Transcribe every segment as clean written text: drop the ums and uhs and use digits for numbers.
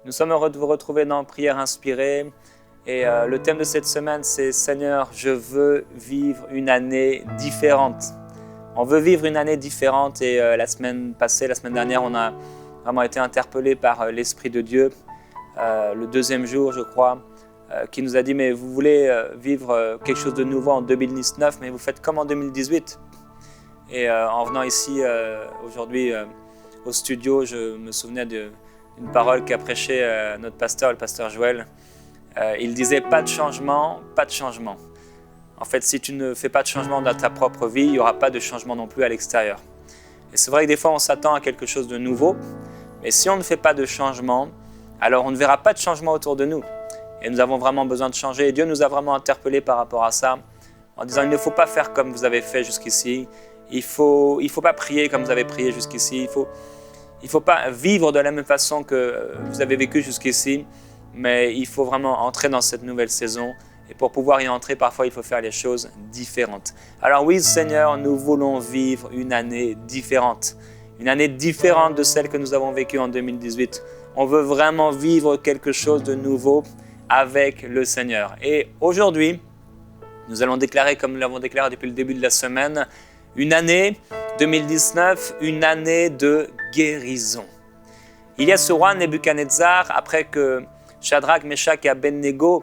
Nous sommes heureux de vous retrouver dans Prière inspirée. Et le thème de cette semaine, c'est « Seigneur, je veux vivre une année différente ». On veut vivre une année différente et la semaine dernière, on a vraiment été interpellés par l'Esprit de Dieu, le deuxième jour, je crois, qui nous a dit « Mais vous voulez vivre quelque chose de nouveau en 2019, mais vous faites comme en 2018 ». Et en venant ici aujourd'hui au studio, je me souvenais d'une parole qu'a prêché notre pasteur, le pasteur Joël. Il disait « Pas de changement, pas de changement ». En fait, si tu ne fais pas de changement dans ta propre vie, il n'y aura pas de changement non plus à l'extérieur. Et c'est vrai que des fois, on s'attend à quelque chose de nouveau, mais si on ne fait pas de changement, alors on ne verra pas de changement autour de nous. Et nous avons vraiment besoin de changer. Et Dieu nous a vraiment interpellés par rapport à ça, en disant « Il ne faut pas faire comme vous avez fait jusqu'ici. Il faut pas prier comme vous avez prié jusqu'ici. Il faut pas vivre de la même façon que vous avez vécu jusqu'ici. Mais il faut vraiment entrer dans cette nouvelle saison. Et pour pouvoir y entrer, parfois, il faut faire les choses différentes. Alors oui, Seigneur, nous voulons vivre une année différente. Une année différente de celle que nous avons vécue en 2018. On veut vraiment vivre quelque chose de nouveau avec le Seigneur. Et aujourd'hui, nous allons déclarer, comme nous l'avons déclaré depuis le début de la semaine, une année 2019, une année de guérison. Il y a ce roi Nebuchadnezzar, après que Shadrach, Meshach et Abednego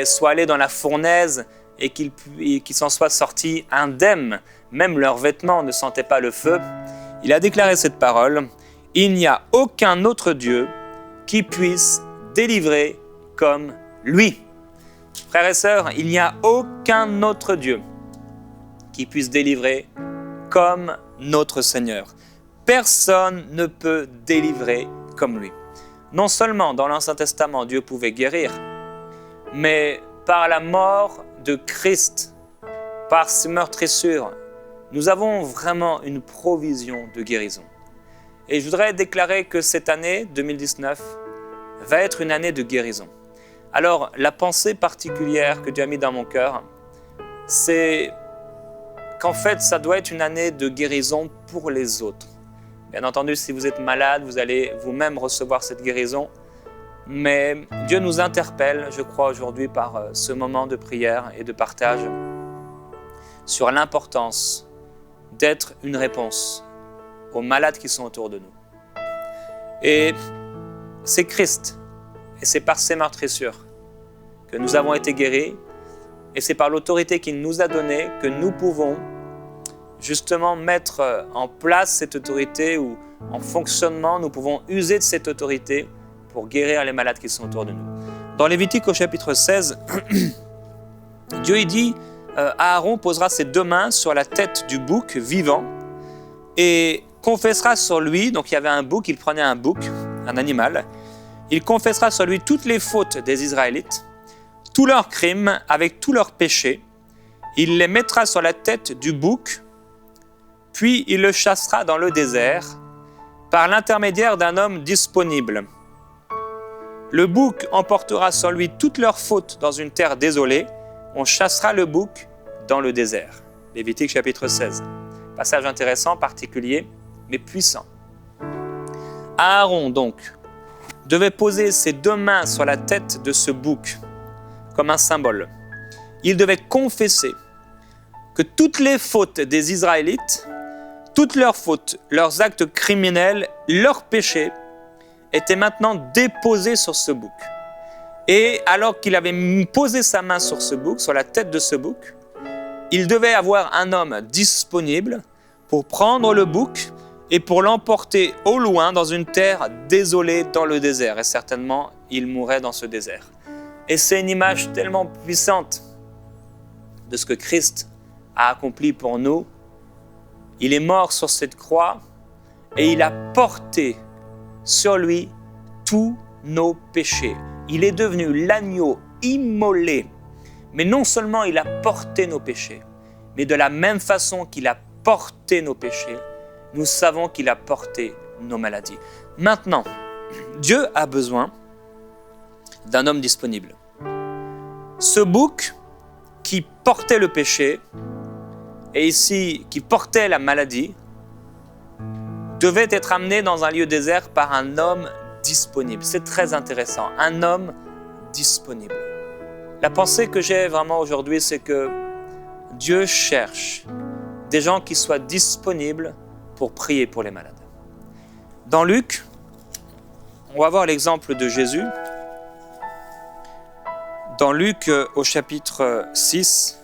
soient allés dans la fournaise et qu'ils s'en soient sortis indemnes, même leurs vêtements ne sentaient pas le feu, il a déclaré cette parole « Il n'y a aucun autre Dieu qui puisse délivrer comme lui ». Frères et sœurs, il n'y a aucun autre Dieu qui puisse délivrer comme notre Seigneur. Personne ne peut délivrer comme lui. Non seulement dans l'Ancien Testament, Dieu pouvait guérir, mais par la mort de Christ, par ses meurtrissures, nous avons vraiment une provision de guérison. Et je voudrais déclarer que cette année 2019 va être une année de guérison. Alors, la pensée particulière que Dieu a mise dans mon cœur, c'est qu'en fait, ça doit être une année de guérison pour les autres. Bien entendu, si vous êtes malade, vous allez vous-même recevoir cette guérison. Mais Dieu nous interpelle, je crois, aujourd'hui par ce moment de prière et de partage sur l'importance d'être une réponse aux malades qui sont autour de nous. Et c'est Christ, et c'est par ses meurtrissures que nous avons été guéris, et c'est par l'autorité qu'il nous a donnée que nous pouvons justement mettre en place cette autorité ou en fonctionnement, nous pouvons user de cette autorité pour guérir les malades qui sont autour de nous. Dans Lévitique au chapitre 16, Dieu il dit Aaron posera ses deux mains sur la tête du bouc vivant et confessera sur lui, donc il y avait un bouc, il prenait un bouc, un animal, il confessera sur lui toutes les fautes des Israélites, tous leurs crimes avec tous leurs péchés, il les mettra sur la tête du bouc, puis il le chassera dans le désert par l'intermédiaire d'un homme disponible. Le bouc emportera sur lui toutes leurs fautes dans une terre désolée. On chassera le bouc dans le désert. Lévitique chapitre 16. Passage intéressant, particulier, mais puissant. Aaron, donc, devait poser ses deux mains sur la tête de ce bouc, comme un symbole. Il devait confesser que toutes les fautes des Israélites, toutes leurs fautes, leurs actes criminels, leurs péchés, étaient maintenant déposés sur ce bouc. Et alors qu'il avait posé sa main sur ce bouc, sur la tête de ce bouc, il devait avoir un homme disponible pour prendre le bouc et pour l'emporter au loin dans une terre désolée dans le désert. Et certainement, il mourrait dans ce désert. Et c'est une image tellement puissante de ce que Christ a accompli pour nous. Il est mort sur cette croix et il a porté sur lui tous nos péchés. Il est devenu l'agneau immolé. Mais non seulement il a porté nos péchés, mais de la même façon qu'il a porté nos péchés, nous savons qu'il a porté nos maladies. Maintenant, Dieu a besoin d'un homme disponible. Ce bouc qui portait le péché, et ici qui portait la maladie, devait être amené dans un lieu désert par un homme disponible. C'est très intéressant. Un homme disponible. La pensée que j'ai vraiment aujourd'hui, c'est que Dieu cherche des gens qui soient disponibles pour prier pour les malades. Dans Luc, on va voir l'exemple de Jésus. Dans Luc, au chapitre 6,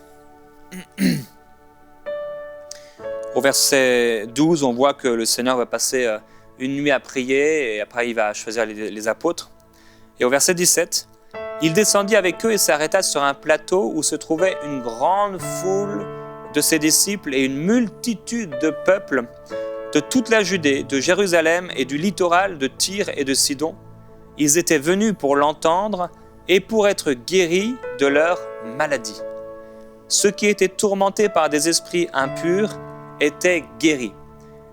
au verset 12, on voit que le Seigneur va passer une nuit à prier et après il va choisir les apôtres. Et au verset 17, il descendit avec eux et s'arrêta sur un plateau où se trouvait une grande foule de ses disciples et une multitude de peuples de toute la Judée, de Jérusalem et du littoral de Tyr et de Sidon. Ils étaient venus pour l'entendre et pour être guéris de leur maladie. Ceux qui étaient tourmentés par des esprits impurs étaient guéris.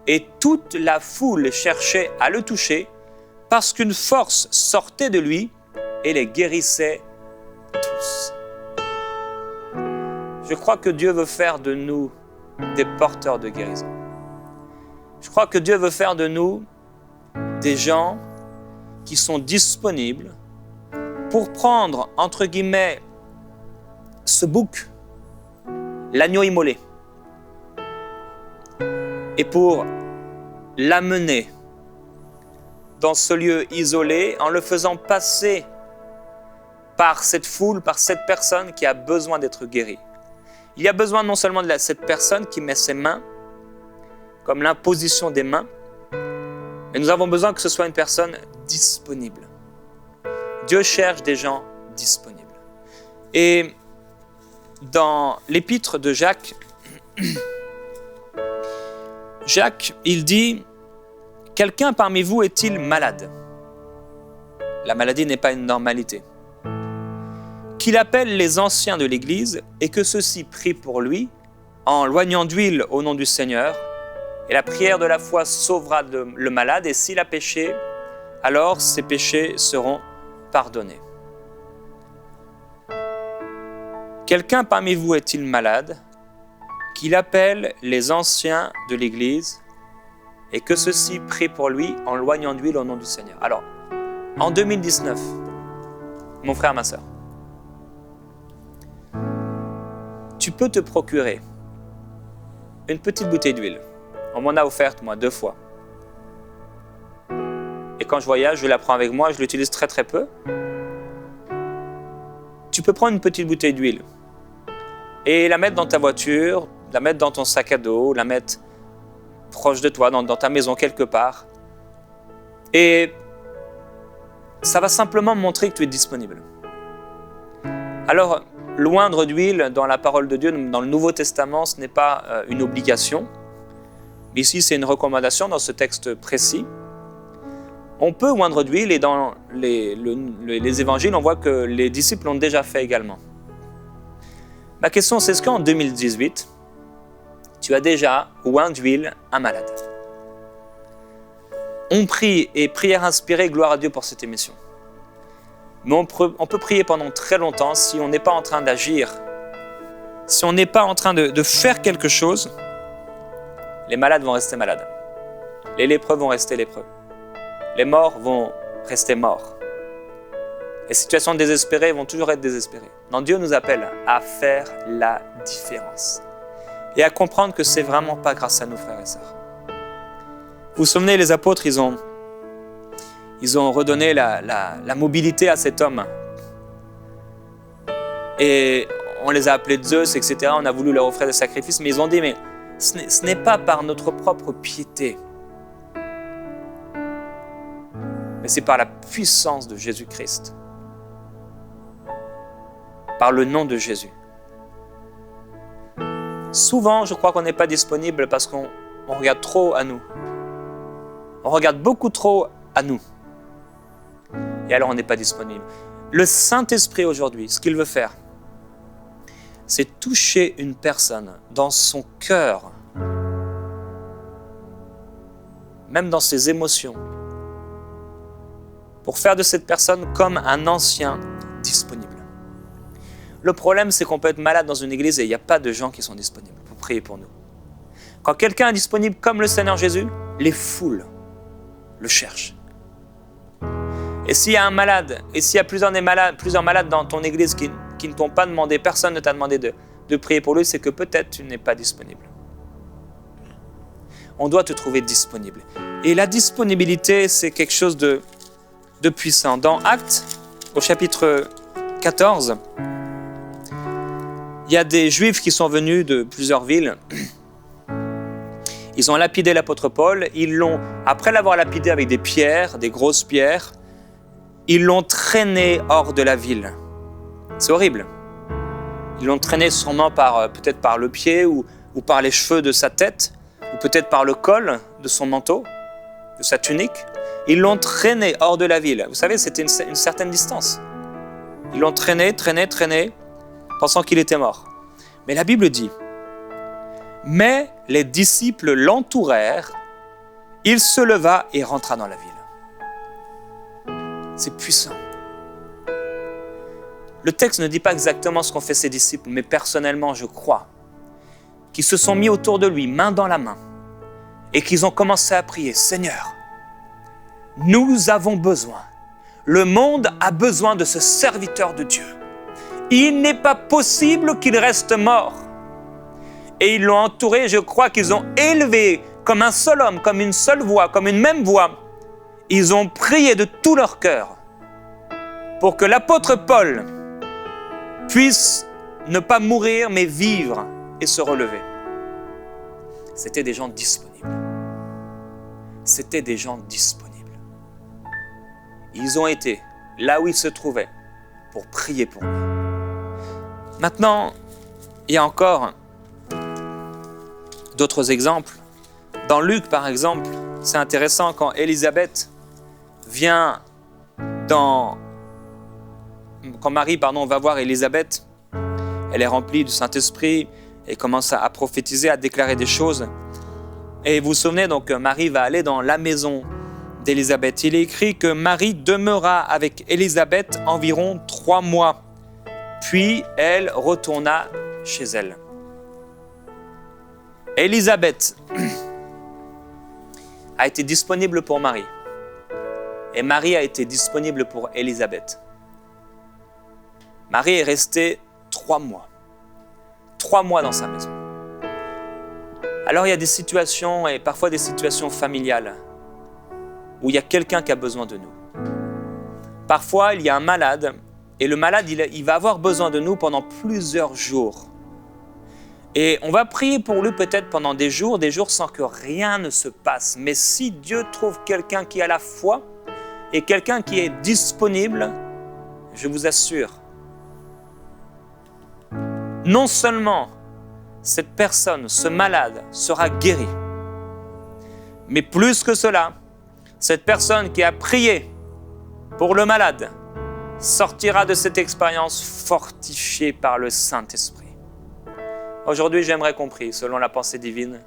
Et toute la foule cherchait à le toucher parce qu'une force sortait de lui et les guérissait tous. Je crois que Dieu veut faire de nous des porteurs de guérison. Je crois que Dieu veut faire de nous des gens qui sont disponibles pour prendre, entre guillemets, ce bouc, l'agneau immolé, et pour l'amener dans ce lieu isolé en le faisant passer par cette foule, par cette personne qui a besoin d'être guérie. Il y a besoin non seulement de cette personne qui met ses mains, comme l'imposition des mains, mais nous avons besoin que ce soit une personne disponible. Dieu cherche des gens disponibles. Et dans l'épître de Jacques, Jacques, il dit « Quelqu'un parmi vous est-il malade ?» La maladie n'est pas une normalité. Qu'il appelle les anciens de l'Église et que ceux-ci prient pour lui en loignant d'huile au nom du Seigneur. Et la prière de la foi sauvera le malade et s'il a péché, alors ses péchés seront pardonnés. Quelqu'un parmi vous est-il malade? Qu'il appelle les anciens de l'Église et que ceux-ci prient pour lui en loignant d'huile au nom du Seigneur. Alors, en 2019, mon frère, ma sœur, tu peux te procurer une petite bouteille d'huile. On m'en a offerte, moi, 2 fois. Et quand je voyage, je la prends avec moi, je l'utilise très très peu. Tu peux prendre une petite bouteille d'huile et la mettre dans ta voiture, la mettre dans ton sac à dos, la mettre proche de toi, dans ta maison quelque part. Et ça va simplement montrer que tu es disponible. Alors, l'oindre d'huile dans la parole de Dieu, dans le Nouveau Testament, ce n'est pas une obligation. Mais ici, c'est une recommandation dans ce texte précis. On peut oindre d'huile et dans les évangiles, on voit que les disciples l'ont déjà fait également. Ma question, c'est est-ce qu'en 2018, tu as déjà oint d'huile un malade? On prie et prière inspirée, gloire à Dieu pour cette émission. Mais on peut prier pendant très longtemps si on n'est pas en train d'agir, si on n'est pas en train de faire quelque chose. Les malades vont rester malades. Les lépreux vont rester lépreux. Les morts vont rester morts. Les situations désespérées vont toujours être désespérées. Non, Dieu nous appelle à faire la différence et à comprendre que c'est vraiment pas grâce à nous, frères et sœurs. Vous vous souvenez, les apôtres, ils ont redonné la mobilité à cet homme. Et on les a appelés Zeus, etc. On a voulu leur offrir des sacrifices, mais ils ont dit, mais ce n'est pas par notre propre piété, mais c'est par la puissance de Jésus-Christ, par le nom de Jésus. Souvent, je crois qu'on n'est pas disponible parce qu'on regarde trop à nous. On regarde beaucoup trop à nous. Et alors on n'est pas disponible. Le Saint-Esprit aujourd'hui, ce qu'il veut faire, c'est toucher une personne dans son cœur, même dans ses émotions, pour faire de cette personne comme un ancien disponible. Le problème, c'est qu'on peut être malade dans une église et il n'y a pas de gens qui sont disponibles pour prier pour nous. Quand quelqu'un est disponible comme le Seigneur Jésus, les foules le cherchent. Et s'il y a un malade, et s'il y a plusieurs malades dans ton église qui ne t'ont pas demandé, personne ne t'a demandé de prier pour lui, c'est que peut-être tu n'es pas disponible. On doit te trouver disponible. Et la disponibilité, c'est quelque chose de puissant. Dans Actes, au chapitre 14, il y a des Juifs qui sont venus de plusieurs villes. Ils ont lapidé l'apôtre Paul. Après l'avoir lapidé avec des pierres, des grosses pierres, ils l'ont traîné hors de la ville. C'est horrible. Ils l'ont traîné sûrement peut-être par le pied ou par les cheveux de sa tête, ou peut-être par le col de son manteau, de sa tunique. Ils l'ont traîné hors de la ville. Vous savez, c'était une certaine distance. Ils l'ont traîné, pensant qu'il était mort. Mais la Bible dit, « Mais les disciples l'entourèrent, il se leva et rentra dans la ville. » C'est puissant. Le texte ne dit pas exactement ce qu'ont fait ses disciples, mais personnellement, je crois qu'ils se sont mis autour de lui, main dans la main, et qu'ils ont commencé à prier, « Seigneur, nous avons besoin. Le monde a besoin de ce serviteur de Dieu. Il n'est pas possible qu'il reste mort. » Et ils l'ont entouré, je crois qu'ils ont élevé comme un seul homme, comme une seule voix, comme une même voix. Ils ont prié de tout leur cœur pour que l'apôtre Paul puisse ne pas mourir, mais vivre et se relever. C'était des gens disponibles. C'était des gens disponibles. Ils ont été là où ils se trouvaient pour prier pour lui. Maintenant, il y a encore d'autres exemples. Dans Luc, par exemple, c'est intéressant quand Élisabeth vient quand Marie va voir Élisabeth, elle est remplie du Saint-Esprit et commence à prophétiser, à déclarer des choses. Et vous vous souvenez, donc Marie va aller dans la maison d'Élisabeth. Il est écrit que Marie demeura avec Élisabeth environ 3 mois. Puis elle retourna chez elle. Élisabeth a été disponible pour Marie. Et Marie a été disponible pour Élisabeth. Marie est restée 3 mois. 3 mois dans sa maison. Alors il y a des situations, et parfois des situations familiales, où il y a quelqu'un qui a besoin de nous. Parfois, il y a un malade, et le malade, il va avoir besoin de nous pendant plusieurs jours. Et on va prier pour lui peut-être pendant des jours sans que rien ne se passe. Mais si Dieu trouve quelqu'un qui a la foi et quelqu'un qui est disponible, je vous assure, non seulement cette personne, ce malade, sera guéri, mais plus que cela, cette personne qui a prié pour le malade sortira de cette expérience fortifiée par le Saint-Esprit. Aujourd'hui, j'aimerais qu'on prie, selon la pensée divine,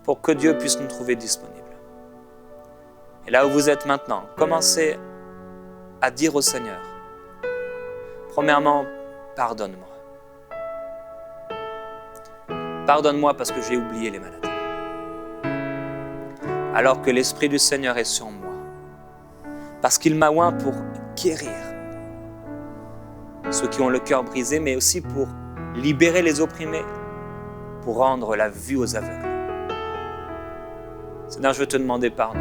pour que Dieu puisse nous trouver disponibles. Et là où vous êtes maintenant, commencez à dire au Seigneur, premièrement, pardonne-moi. Pardonne-moi parce que j'ai oublié les malades. Alors que l'Esprit du Seigneur est sur moi. Parce qu'il m'a oint pour guérir ceux qui ont le cœur brisé, mais aussi pour libérer les opprimés, pour rendre la vue aux aveugles. Seigneur, je veux te demander pardon.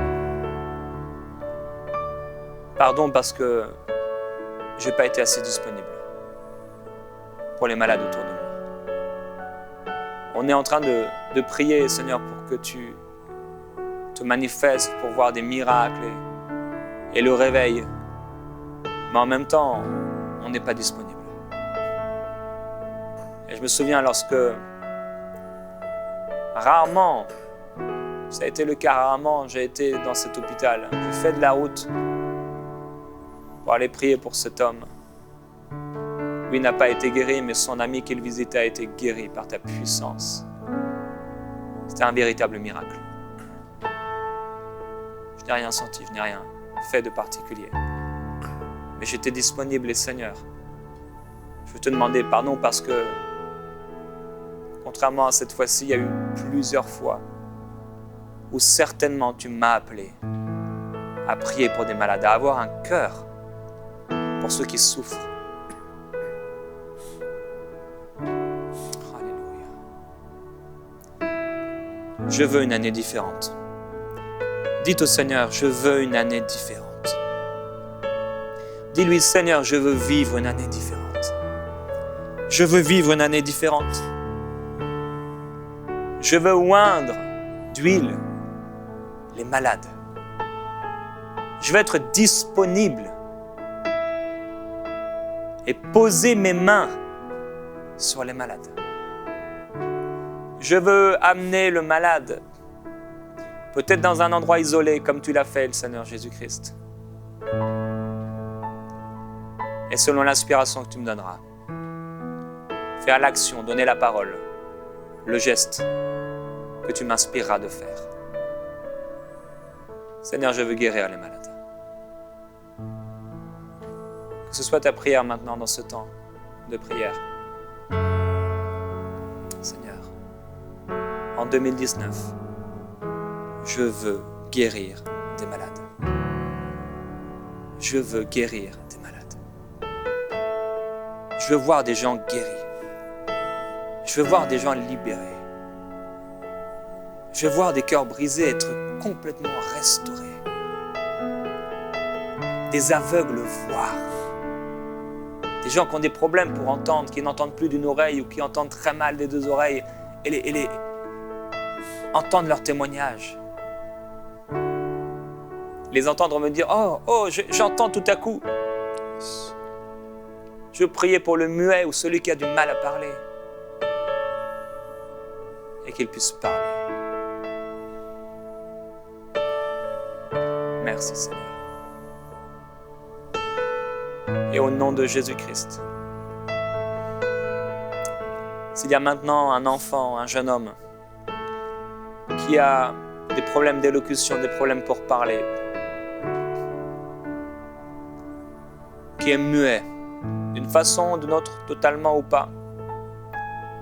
Pardon parce que je n'ai pas été assez disponible pour les malades autour de moi. On est en train de prier, Seigneur, pour que tu te manifestes, pour voir des miracles et le réveil. Mais en même temps, on n'est pas disponible. Et je me souviens lorsque, rarement, ça a été le cas, rarement, j'ai été dans cet hôpital. J'ai fait de la route pour aller prier pour cet homme. Lui n'a pas été guéri, mais son ami qu'il visitait a été guéri par ta puissance. C'était un véritable miracle. Je n'ai rien senti, je n'ai rien fait de particulier. Mais j'étais disponible et Seigneur, je veux te demander pardon parce que, contrairement à cette fois-ci, il y a eu plusieurs fois où certainement tu m'as appelé à prier pour des malades, à avoir un cœur pour ceux qui souffrent. Alléluia. Je veux une année différente. Dites au Seigneur, je veux une année différente. Dis-lui, Seigneur, je veux vivre une année différente. Je veux vivre une année différente. Je veux oindre d'huile les malades. Je veux être disponible et poser mes mains sur les malades. Je veux amener le malade, peut-être dans un endroit isolé, comme tu l'as fait, le Seigneur Jésus-Christ. Et selon l'inspiration que tu me donneras, faire l'action, donner la parole, le geste que tu m'inspireras de faire. Seigneur, je veux guérir les malades. Que ce soit ta prière maintenant dans ce temps de prière. Seigneur, en 2019, je veux guérir des malades. Je veux guérir des malades. Je veux voir des gens guéris. Je veux voir des gens libérés. Je veux voir des cœurs brisés être complètement restaurés. Des aveugles voir. Des gens qui ont des problèmes pour entendre, qui n'entendent plus d'une oreille ou qui entendent très mal des deux oreilles et entendre leur témoignage. Les entendre me dire « Oh, j'entends tout à coup. » Je veux prier pour le muet ou celui qui a du mal à parler. Et qu'il puisse parler. Merci Seigneur. Et au nom de Jésus-Christ, s'il y a maintenant un enfant, un jeune homme, qui a des problèmes d'élocution, des problèmes pour parler, qui est muet, d'une façon ou d'une autre, totalement ou pas,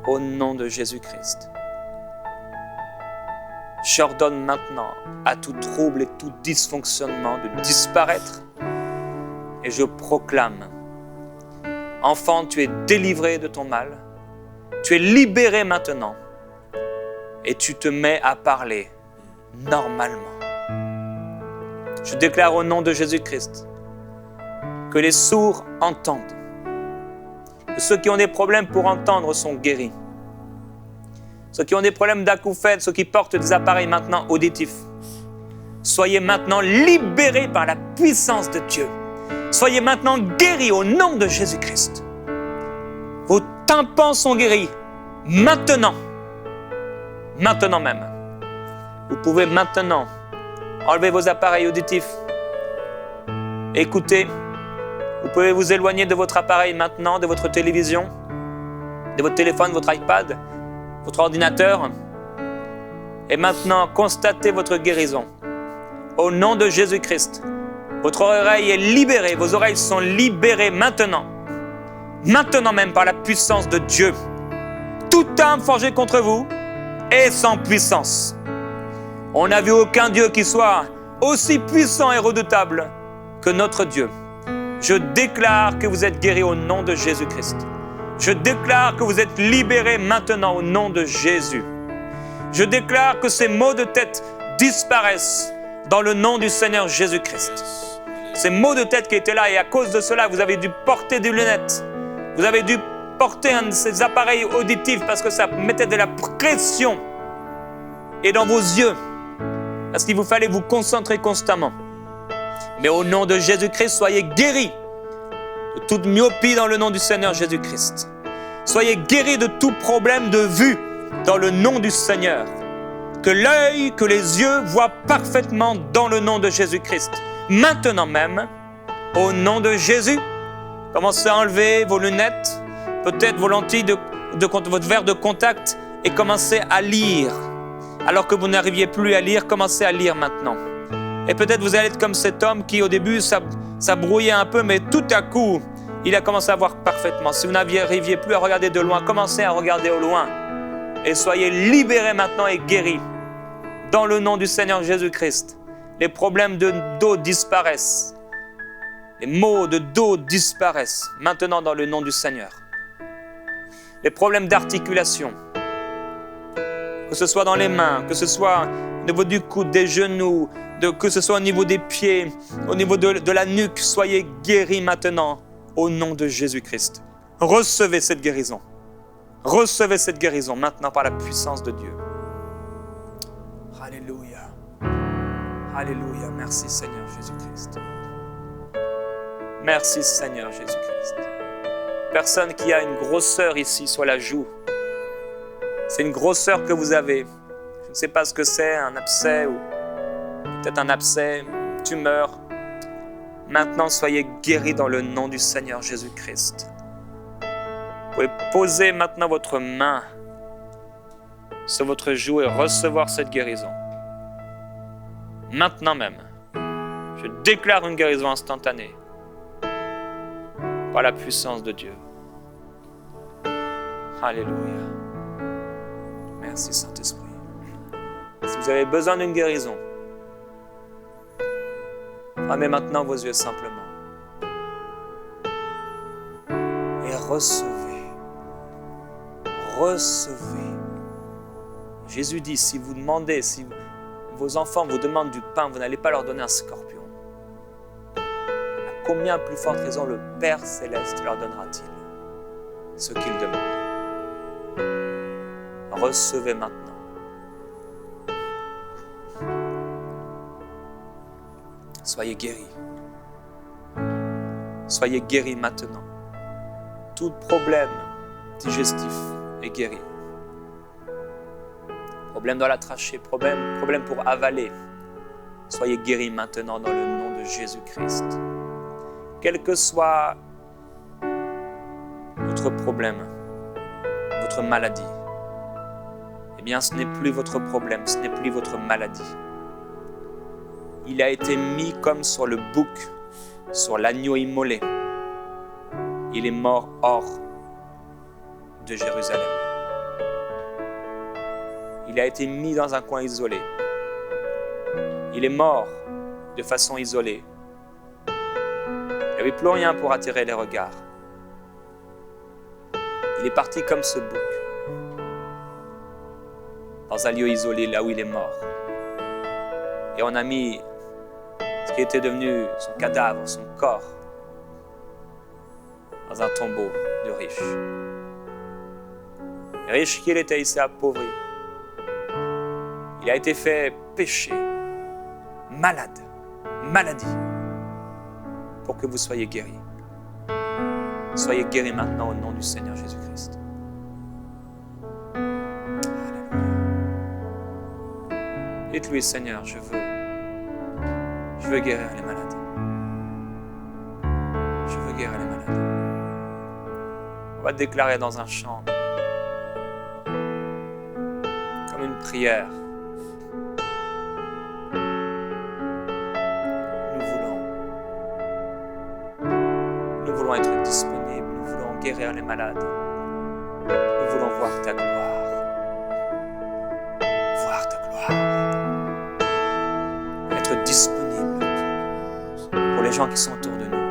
au nom de Jésus-Christ, j'ordonne maintenant à tout trouble et tout dysfonctionnement de disparaître et je proclame, enfant, tu es délivré de ton mal, tu es libéré maintenant et tu te mets à parler normalement. Je déclare au nom de Jésus-Christ que les sourds entendent, que ceux qui ont des problèmes pour entendre sont guéris. Ceux qui ont des problèmes d'acouphènes, ceux qui portent des appareils maintenant auditifs, soyez maintenant libérés par la puissance de Dieu. Soyez maintenant guéris au nom de Jésus-Christ. Vos tympans sont guéris maintenant. Maintenant même. Vous pouvez maintenant enlever vos appareils auditifs. Écoutez. Vous pouvez vous éloigner de votre appareil maintenant, de votre télévision, de votre téléphone, votre iPad, votre ordinateur. Et maintenant, constatez votre guérison. Au nom de Jésus-Christ, votre oreille est libérée, vos oreilles sont libérées maintenant. Maintenant même par la puissance de Dieu. Toute âme forgée contre vous est sans puissance. On n'a vu aucun Dieu qui soit aussi puissant et redoutable que notre Dieu. Je déclare que vous êtes guéris au nom de Jésus-Christ. Je déclare que vous êtes libérés maintenant au nom de Jésus. Je déclare que ces maux de tête disparaissent dans le nom du Seigneur Jésus-Christ. Ces maux de tête qui étaient là et à cause de cela, vous avez dû porter des lunettes. Vous avez dû porter un de ces appareils auditifs parce que ça mettait de la pression et dans vos yeux parce qu'il vous fallait vous concentrer constamment. Mais au nom de Jésus-Christ, soyez guéris de toute myopie dans le nom du Seigneur Jésus-Christ. Soyez guéris de tout problème de vue dans le nom du Seigneur. Que l'œil, que les yeux voient parfaitement dans le nom de Jésus-Christ. Maintenant même, au nom de Jésus, commencez à enlever vos lunettes, peut-être vos lentilles, votre verre de contact et commencez à lire. Alors que vous n'arriviez plus à lire, commencez à lire maintenant. Et peut-être vous allez être comme cet homme qui au début, ça brouillait un peu, mais tout à coup, il a commencé à voir parfaitement. Si vous n'arriviez plus à regarder de loin, commencez à regarder au loin. Et soyez libérés maintenant et guéris. Dans le nom du Seigneur Jésus-Christ. Les problèmes de dos disparaissent. Les maux de dos disparaissent maintenant dans le nom du Seigneur. Les problèmes d'articulation, que ce soit dans les mains, que ce soit au niveau du coude, des genoux, que ce soit au niveau des pieds, au niveau de la nuque, soyez guéris maintenant au nom de Jésus-Christ. Recevez cette guérison. Recevez cette guérison maintenant par la puissance de Dieu. Alléluia. Alléluia. Merci Seigneur Jésus-Christ. Merci Seigneur Jésus-Christ. Personne qui a une grosseur ici sur la joue. C'est une grosseur que vous avez. Je ne sais pas ce que c'est, un abcès ou peut-être un abcès, une tumeur. Maintenant, soyez guéris dans le nom du Seigneur Jésus-Christ. Vous pouvez poser maintenant votre main sur votre joue et recevoir cette guérison. Maintenant même, je déclare une guérison instantanée par la puissance de Dieu. Alléluia. Merci Saint-Esprit. Si vous avez besoin d'une guérison, fermez maintenant vos yeux simplement et recevez. Recevez. Jésus dit, si vous demandez, si vos enfants vous demandent du pain, vous n'allez pas leur donner un scorpion. À combien plus forte raison le Père Céleste leur donnera-t-il ce qu'ils demandent? Recevez maintenant. Soyez guéris. Soyez guéris maintenant. Tout problème digestif est guéri. Problème dans la trachée, problème pour avaler. Soyez guéris maintenant dans le nom de Jésus-Christ. Quel que soit votre problème, votre maladie, eh bien ce n'est plus votre problème, ce n'est plus votre maladie. Il a été mis comme sur le bouc, sur l'agneau immolé. Il est mort hors de Jérusalem. Il a été mis dans un coin isolé. Il est mort de façon isolée. Il n'y avait plus rien pour attirer les regards. Il est parti comme ce bouc, dans un lieu isolé, là où il est mort. Et on a mis ce qui était devenu son cadavre, son corps, dans un tombeau de riche. Riche qu'il était, il s'est appauvri. Il a été fait péché, malade, maladie, pour que vous soyez guéris. Soyez guéris maintenant au nom du Seigneur Jésus-Christ. Alléluia. Dites-lui, Seigneur, je veux guérir les malades. Je veux guérir les malades. On va déclarer dans un chant, comme une prière. Nous voulons être disponibles, nous voulons guérir les malades. Nous voulons voir ta gloire. Voir ta gloire. Être disponible pour les gens qui sont autour de nous.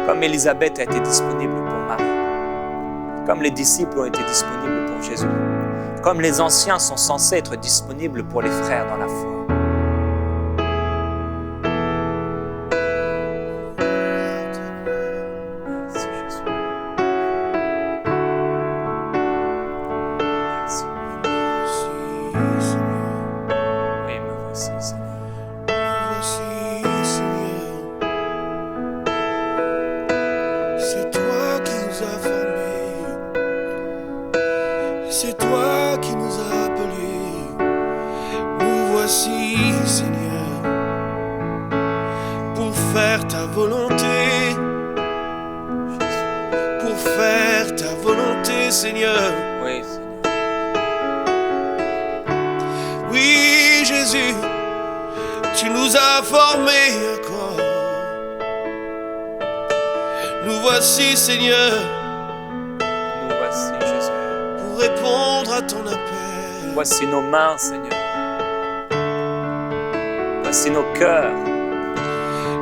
Comme Élisabeth a été disponible pour Marie. Comme les disciples ont été disponibles pour Jésus. Comme les anciens sont censés être disponibles pour les frères dans la foi. C'est toi qui nous as appelés. Nous voici, Seigneur, pour faire ta volonté. Pour faire ta volonté, Seigneur. Oui, Seigneur. Oui, Jésus, tu nous as formés encore. Nous voici, Seigneur. Nous voici, Jésus. Pour répondre à ton appel. Voici nos mains, Seigneur. Voici nos cœurs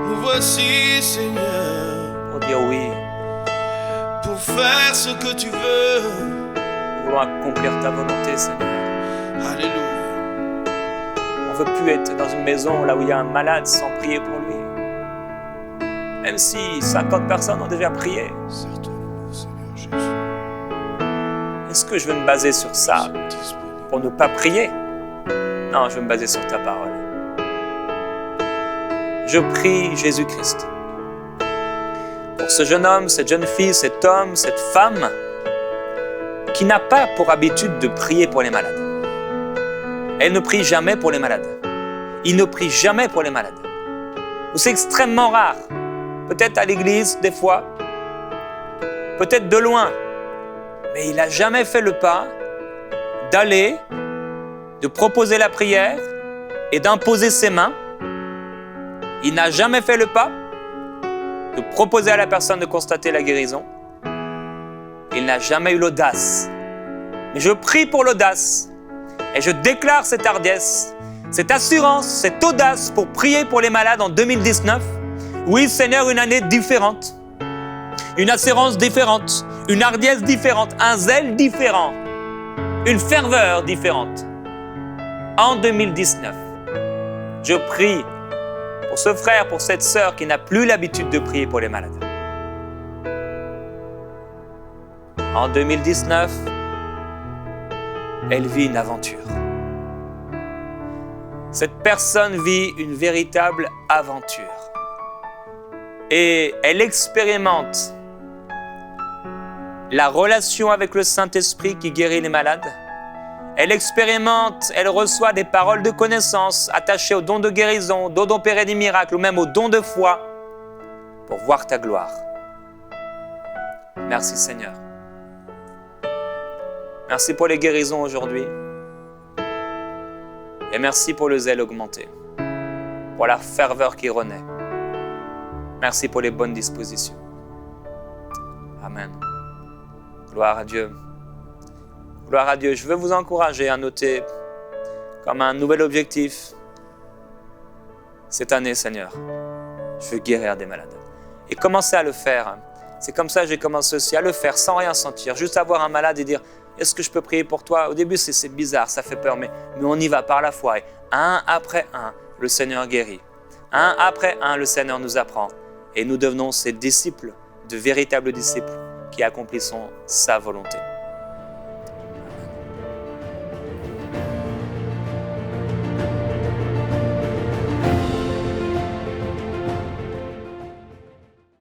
Nous voici, Seigneur, pour dire oui. pour faire ce que tu veux. Nous voulons accomplir ta volonté, Seigneur. Alléluia. On ne veut plus être dans une maison là où il y a un malade sans prier pour lui. Même si 50 personnes ont déjà prié. Certainement, Seigneur Jésus. Est-ce que je veux me baser sur ça Disponible. pour ne pas prier? Non, je veux me baser sur ta parole. Je prie Jésus-Christ pour ce jeune homme, cette jeune fille, cet homme, cette femme qui n'a pas pour habitude de prier pour les malades. Elle ne prie jamais pour les malades. Il ne prie jamais pour les malades. Ou c'est extrêmement rare. Peut-être à l'église, des fois. Peut-être de loin. Mais il n'a jamais fait le pas d'aller, de proposer la prière et d'imposer ses mains. Il n'a jamais fait le pas de proposer à la personne de constater la guérison. Il n'a jamais eu l'audace. Mais je prie pour l'audace et je déclare cette hardiesse, cette assurance, cette audace pour prier pour les malades en 2019. Oui, Seigneur, une année différente, une assurance différente, une hardiesse différente, un zèle différent, une ferveur différente. En 2019, je prie pour ce frère, pour cette sœur qui n'a plus l'habitude de prier pour les malades. En 2019, elle vit une aventure. Cette personne vit une véritable aventure. Et elle expérimente la relation avec le Saint-Esprit qui guérit les malades. Elle expérimente, elle reçoit des paroles de connaissance attachées au don de guérison, au don d'opérer des miracles ou même au don de foi pour voir ta gloire. Merci Seigneur. Merci pour les guérisons aujourd'hui. Et merci pour le zèle augmenté, pour la ferveur qui renaît. Merci pour les bonnes dispositions. Amen. Gloire à Dieu. Gloire à Dieu. Je veux vous encourager à noter comme un nouvel objectif cette année, Seigneur. Je veux guérir des malades. Et commencer à le faire. C'est comme ça que j'ai commencé aussi à le faire sans rien sentir. Juste avoir un malade et dire « Est-ce que je peux prier pour toi ?» Au début, c'est bizarre, ça fait peur, mais on y va par la foi. Et un après un, le Seigneur guérit. Un après un, le Seigneur nous apprend. Et nous devenons ses disciples, de véritables disciples qui accomplissons sa volonté.